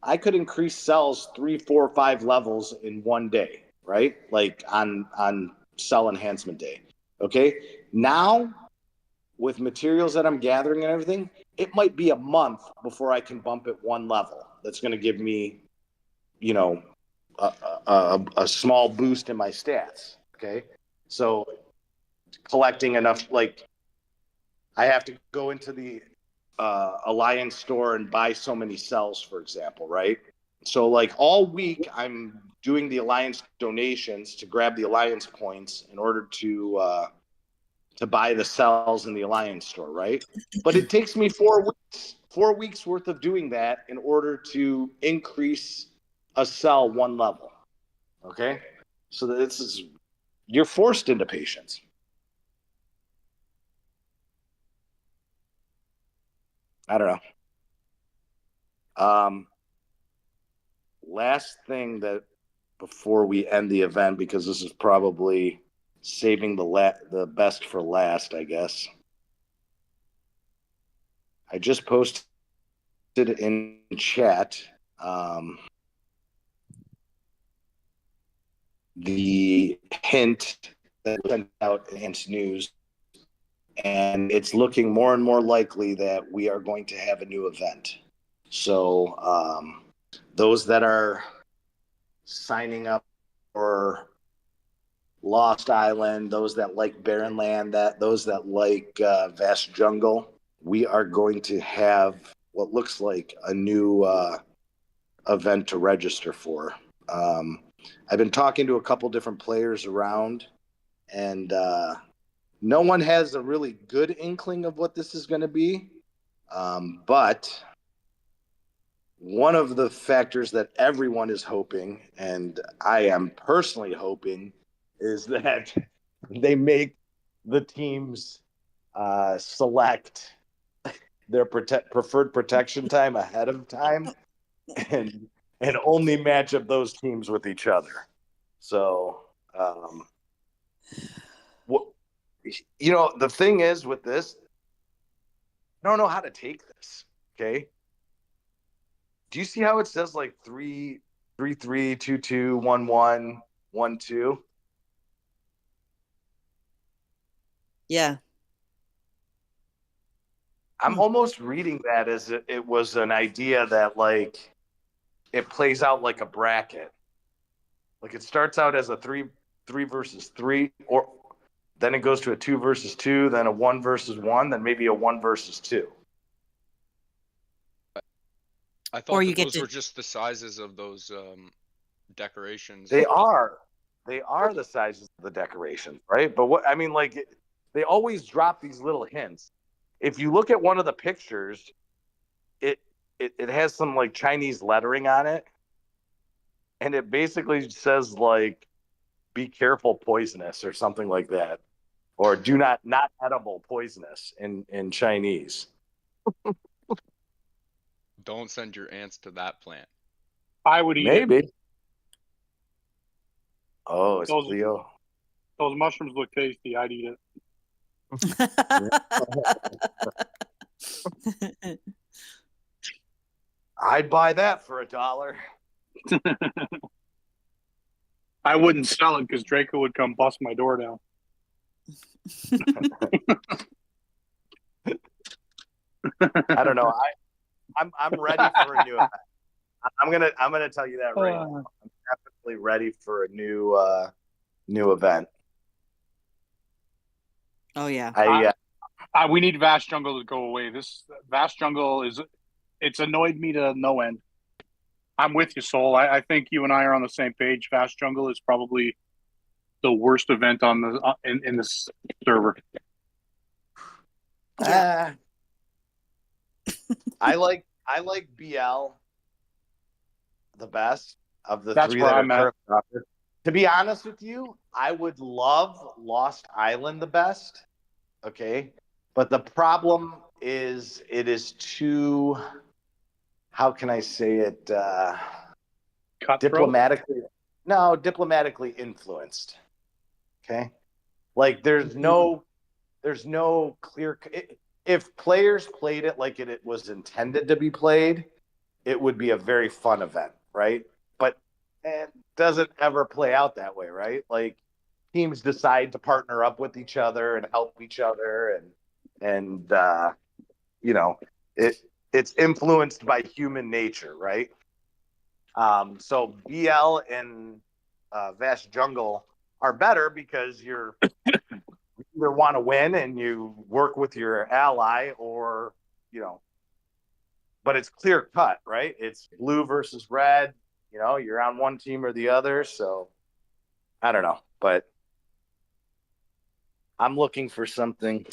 I could increase cells 3, 4, 5 levels in one day, right? Like on cell enhancement day. Okay. Now, with materials that I'm gathering and everything, it might be a month before I can bump it 1 level. That's going to give me, you know, a small boost in my stats. Okay. So collecting enough, like, I have to go into the Alliance store and buy so many cells, for example, right? So like all week, I'm doing the Alliance donations to grab the Alliance points in order to buy the cells in the Alliance store, right? But it takes me 4 weeks worth of doing that in order to increase a cell 1 level. Okay, so you're forced into patience. I don't know. Last thing that before we end the event, because this is probably saving the best for last, I guess. I just posted in chat the hint that went out in Ants News, and it's looking more and more likely that we are going to have a new event. So those that are signing up for Lost Island, those that like Barren Land, those that like Vast Jungle, we are going to have what looks like a new event to register for. I've been talking to a couple different players around, and no one has a really good inkling of what this is going to be. But one of the factors that everyone is hoping, and I am personally hoping, is that they make the teams select their preferred protection time ahead of time, and only match up those teams with each other. So, what the thing is with this, I don't know how to take this. Okay. Do you see how it says like 3-3, 2-2, 1-1, 1-2? Yeah. I'm almost reading that as it was an idea that like it plays out like a bracket. Like it starts out as a 3 versus 3, or then it goes to a 2 versus 2, then a 1 versus 1, then maybe a 1 versus 2. I thought that those were just the sizes of those decorations. They are the sizes of the decorations, right? But what I mean, like, they always drop these little hints. If you look at one of the pictures, it has some like Chinese lettering on it, and it basically says like, "Be careful, poisonous," or something like that, or "Do not edible, poisonous" in Chinese. Don't send your ants to that plant. I would eat it. Maybe. Oh, it's Cleo. Those mushrooms look tasty. I'd eat it. I'd buy that for $1. I wouldn't sell it because Draco would come bust my door down. I don't know. I'm ready for a new event. I'm gonna tell you that right now. I'm definitely ready for a new event. Oh yeah. We need Vast Jungle to go away. This Vast Jungle it's annoyed me to no end. I'm with you, Soul. I think you and I are on the same page. Vast Jungle is probably the worst event on the in this server. Yeah. I like BL the best of the That's three where that I'm are at. currently. To be honest with you, I would love Lost Island the best. Okay, but the problem is it is too. How can I say it? Diplomatically influenced. Okay, like there's no clear. If players played it like it was intended to be played, it would be a very fun event, right? But it doesn't ever play out that way, right? Like teams decide to partner up with each other and help each other, and it's influenced by human nature, right? So BL and Vast Jungle are better because you either want to win and you work with your ally, or but it's clear cut, right? It's blue versus red. You're on one team or the other. So I don't know, but I'm looking for something.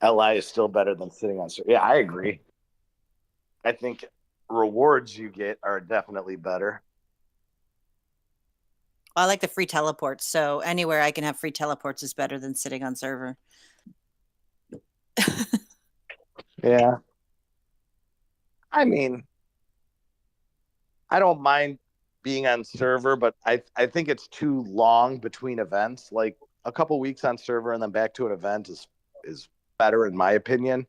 LI is still better than sitting on. Yeah, I agree. I think rewards you get are definitely better. I like the free teleports. So anywhere I can have free teleports is better than sitting on server. Yeah. I mean, I don't mind being on server, but I think it's too long between events. Like a couple weeks on server and then back to an event is better in my opinion.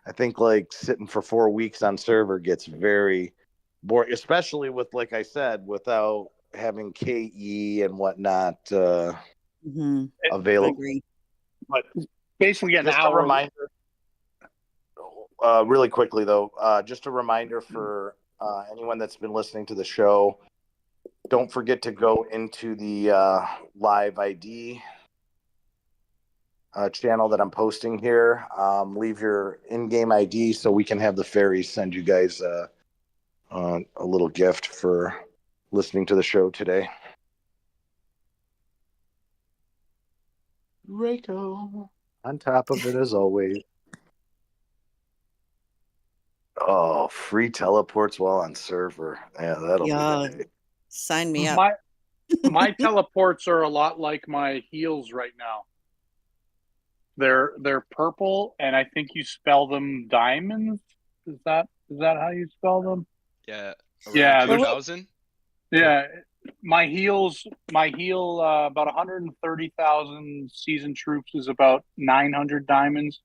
I think like sitting for 4 weeks on server gets very boring, especially with, like I said, without having KE and whatnot available. But basically, an just hour. A reminder. Really quickly though, just a reminder for anyone that's been listening to the show. Don't forget to go into the live ID channel that I'm posting here. Leave your in-game ID so we can have the fairies send you guys a little gift for listening to the show today. Reiko on top of it as always. Oh, free teleports while on server. Yeah, that'll be the day. Sign me up. My teleports are a lot like my heals right now. They're purple, and I think you spell them diamonds. Is that how you spell them? Yeah. Yeah, 2,000. Yeah, my heal about 130,000 seasoned troops is about 900 diamonds,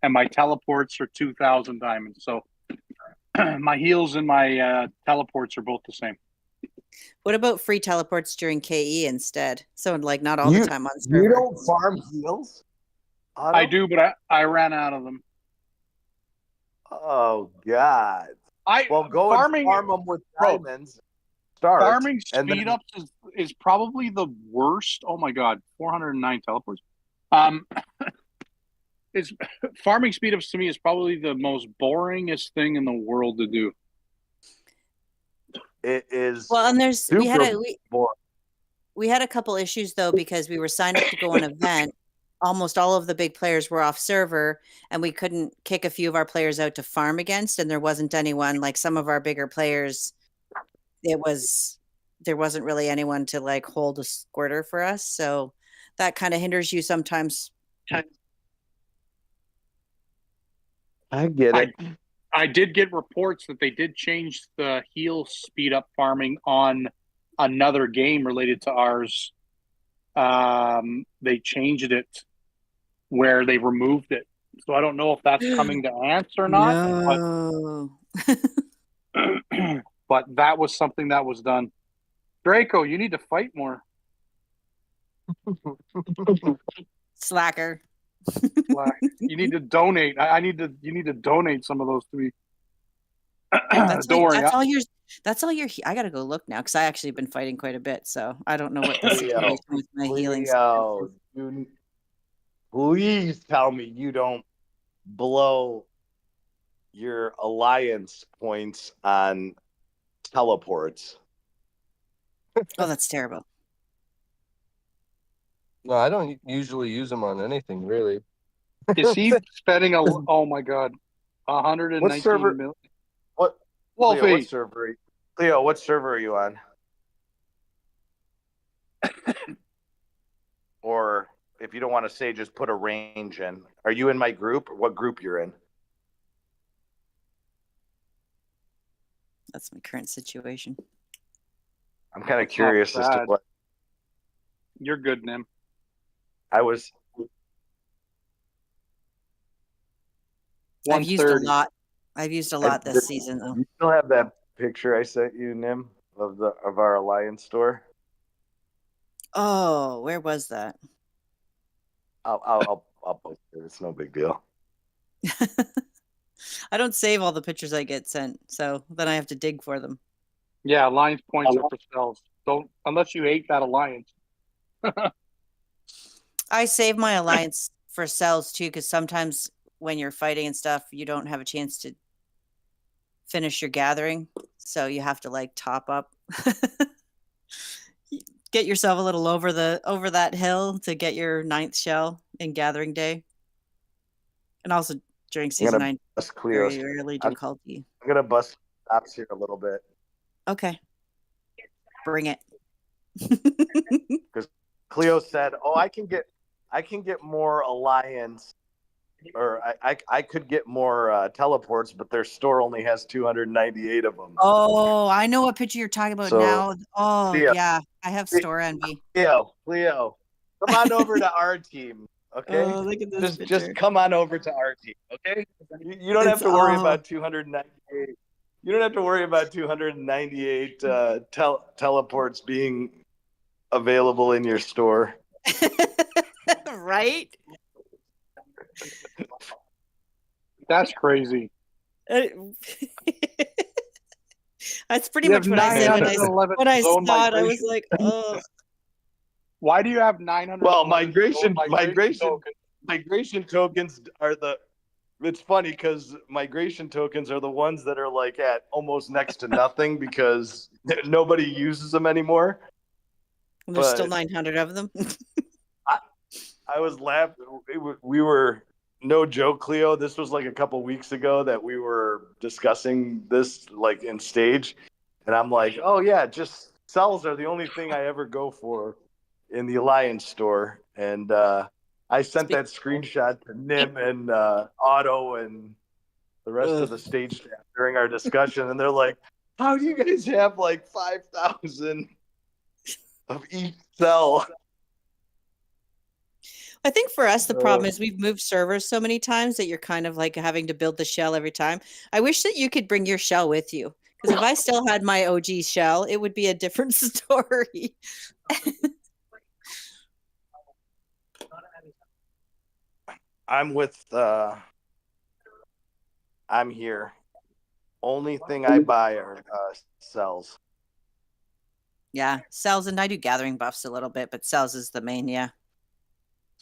and my teleports are 2,000 diamonds. So my heals and my teleports are both the same. What about free teleports during KE instead? So like not all the time on server. You don't farm heals? I do, but I ran out of them. Oh God! Go farming, and farm them with diamonds. Farming speed ups is probably the worst. Oh my God, 409 teleports. It's farming speed ups to me is probably the most boringest thing in the world to do. It is. Well, and we had a couple issues though, because we were signed up to go on an event. Almost all of the big players were off server, and we couldn't kick a few of our players out to farm against, and there wasn't anyone, like some of our bigger players, there wasn't really anyone to like hold a squirter for us. So that kind of hinders you sometimes. I get it. I did get reports that they did change the heal speed up farming on another game related to ours. They changed it where they removed it. So I don't know if that's coming to Ants or not. No. But that was something that was done. Draco, you need to fight more. Slacker. You need to donate. You need to donate some of those to me. That's all your I gotta go look now, because I actually been fighting quite a bit, so I don't know what the situation with my healing is. Please tell me you don't blow your alliance points on teleports. Oh, that's terrible. No, I don't usually use them on anything, really. Is he spending oh my God, 119 million? What? Wolfie. What server? Leo, what server are you on? Or if you don't want to say, just put a range in. Are you in my group, or what group you're in? That's my current situation. I'm kind of curious as to what. You're good, Nim. I was. I've used a lot this season, though. You still have that picture I sent you, Nim, of our alliance store? Oh, where was that? I'll post it. It's no big deal. I don't save all the pictures I get sent, so then I have to dig for them. Yeah, alliance points are for cells. Don't, unless you hate that alliance. I save my alliance for cells too, because sometimes when you're fighting and stuff, you don't have a chance to finish your gathering, so you have to like top up. Get yourself a little over that hill to get your 9th shell in gathering day. And also during season 9, very rarely do culty. I'm gonna bust stops here a little bit. Okay. Bring it. Because Cleo said, "Oh, I can get more alliance, or I could get more teleports, but their store only has 298 of them." Oh, I know what picture you're talking about now. Oh, Cleo, yeah, I have store envy. Cleo, come on over to our team, okay? Oh, look at this just come on over to our team, okay? You don't have to worry about 298. You don't have to worry about 298 teleports being available in your store. Right? That's crazy. That's pretty much what I said when I saw it. I was like, oh. Why do you have 900? Well, migration tokens are it's funny because migration tokens are the ones that are like at almost next to nothing because nobody uses them anymore. And there's still But 900 of them. I was laughing. We were, no joke, Cleo. This was like a couple weeks ago that we were discussing this like in stage, and I'm like, oh yeah, just cells are the only thing I ever go for in the Alliance store, and I sent that screenshot to Nim and Otto and the rest of the stage staff during our discussion, and they're like, how do you guys have like 5,000 of each cell? I think for us, the problem is we've moved servers so many times that you're kind of like having to build the shell every time. I wish that you could bring your shell with you, because if I still had my OG shell, it would be a different story. I'm with, I'm here. Only thing I buy are cells. Yeah, cells, and I do gathering buffs a little bit, but cells is the main, yeah.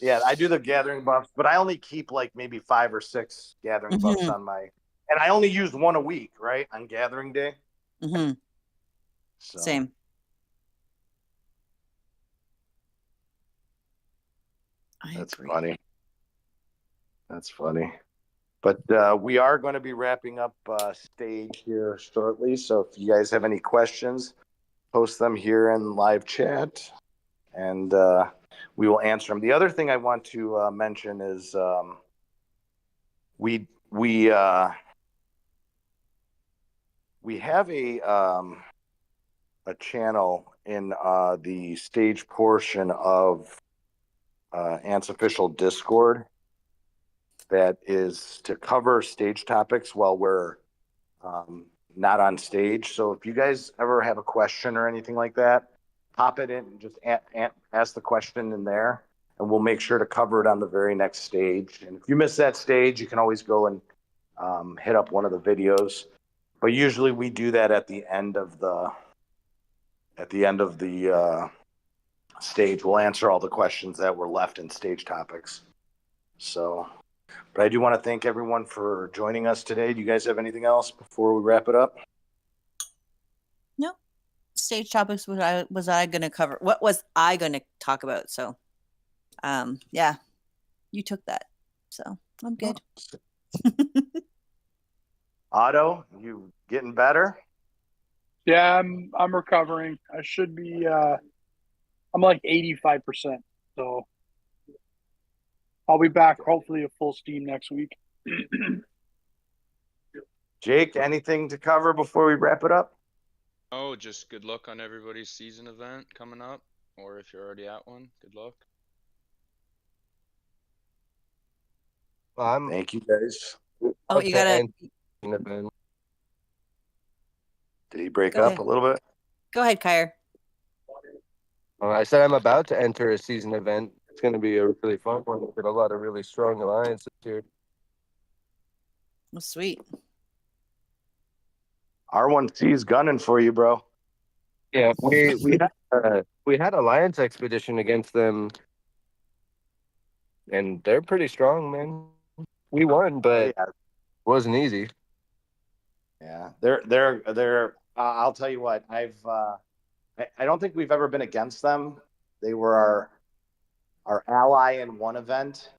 Yeah, I do the gathering buffs, but I only keep like maybe 5 or 6 gathering buffs on my, and I only use one a week, right, on gathering day. So. Same. That's funny. That's funny. But we are going to be wrapping up stage here shortly. So if you guys have any questions, post them here in live chat, and we will answer them. The other thing I want to mention is we have a channel in the stage portion of Ant's official Discord that is to cover stage topics while we're not on stage. So if you guys ever have a question or anything like that, pop it in and just ask the question in there, and we'll make sure to cover it on the very next stage. And if you miss that stage, you can always go and hit up one of the videos. But usually we do that at the end of the stage. We'll answer all the questions that were left in stage topics. So, but I do want to thank everyone for joining us today. Do you guys have anything else before we wrap it up? No. Stage topics was I going to cover? What was I going to talk about? So, yeah, you took that. So I'm good. Otto, you getting better? Yeah, I'm recovering. I should be. I'm like 85%. So I'll be back hopefully at full steam next week. Jake, anything to cover before we wrap it up? Oh, just good luck on everybody's season event coming up, or if you're already at one, good luck. Thank you, guys. Oh, you gotta. Did he break up a little bit? Go ahead, Kyer. I said I'm about to enter a season event. It's going to be a really fun one. We've got a lot of really strong alliances here. Oh, sweet. R1C is gunning for you, bro. Yeah, we had Alliance Expedition against them, and they're pretty strong, man. We won, but it wasn't easy. Yeah, they're. I'll tell you what. I don't think we've ever been against them. They were our ally in one event,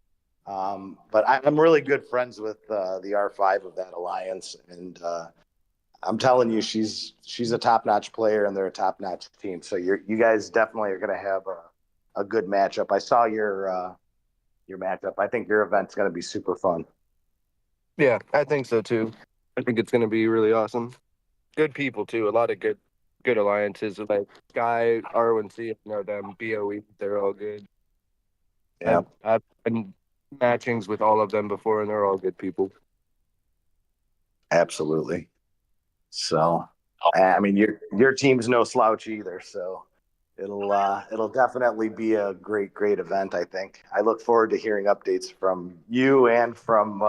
but I'm really good friends with the R5 of that alliance, and I'm telling you, she's a top-notch player, and they're a top-notch team. So you guys definitely are going to have a good matchup. I saw your matchup. I think your event's going to be super fun. Yeah, I think so too. I think it's going to be really awesome. Good people too. A lot of good alliances like Sky, R1C, you know them, BOE. They're all good. Yeah, I've been matchings with all of them before, and they're all good people. Absolutely. So, I mean, your team's no slouch either. So, it'll definitely be a great event. I think. I look forward to hearing updates from you and from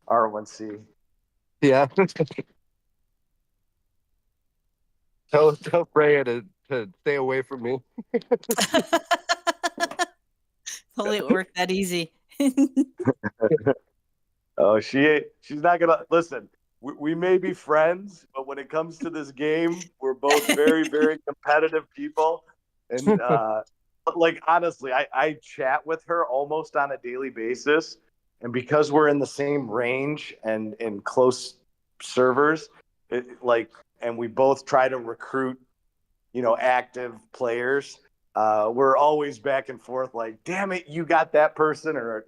R1C. Yeah. Tell Freya to stay away from me. Only it worked that easy. Oh, she's not gonna listen. We may be friends, but when it comes to this game, we're both very, very competitive people. And like honestly, I chat with her almost on a daily basis. And because we're in the same range and in close servers, and we both try to recruit, active players. We're always back and forth like, damn it, you got that person, or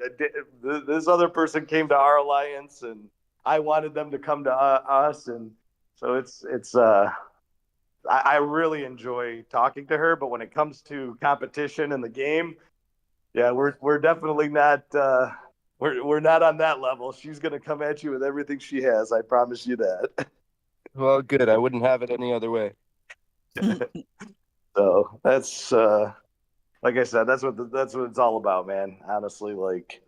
this other person came to our alliance and I wanted them to come to us. And so I really enjoy talking to her, but when it comes to competition in the game, yeah, we're definitely not, we're not on that level. She's going to come at you with everything she has. I promise you that. Well, good. I wouldn't have it any other way. So that's, like I said, that's what it's all about, man. Honestly, like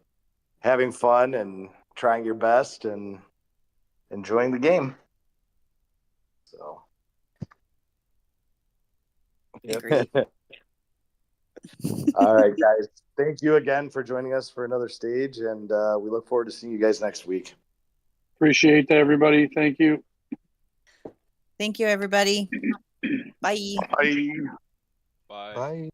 having fun and trying your best and enjoying the game. So, Agreed. all right, guys. Thank you again for joining us for another stage, and we look forward to seeing you guys next week. Appreciate that, everybody. Thank you. Thank you, everybody. Bye. Bye. Bye. Bye.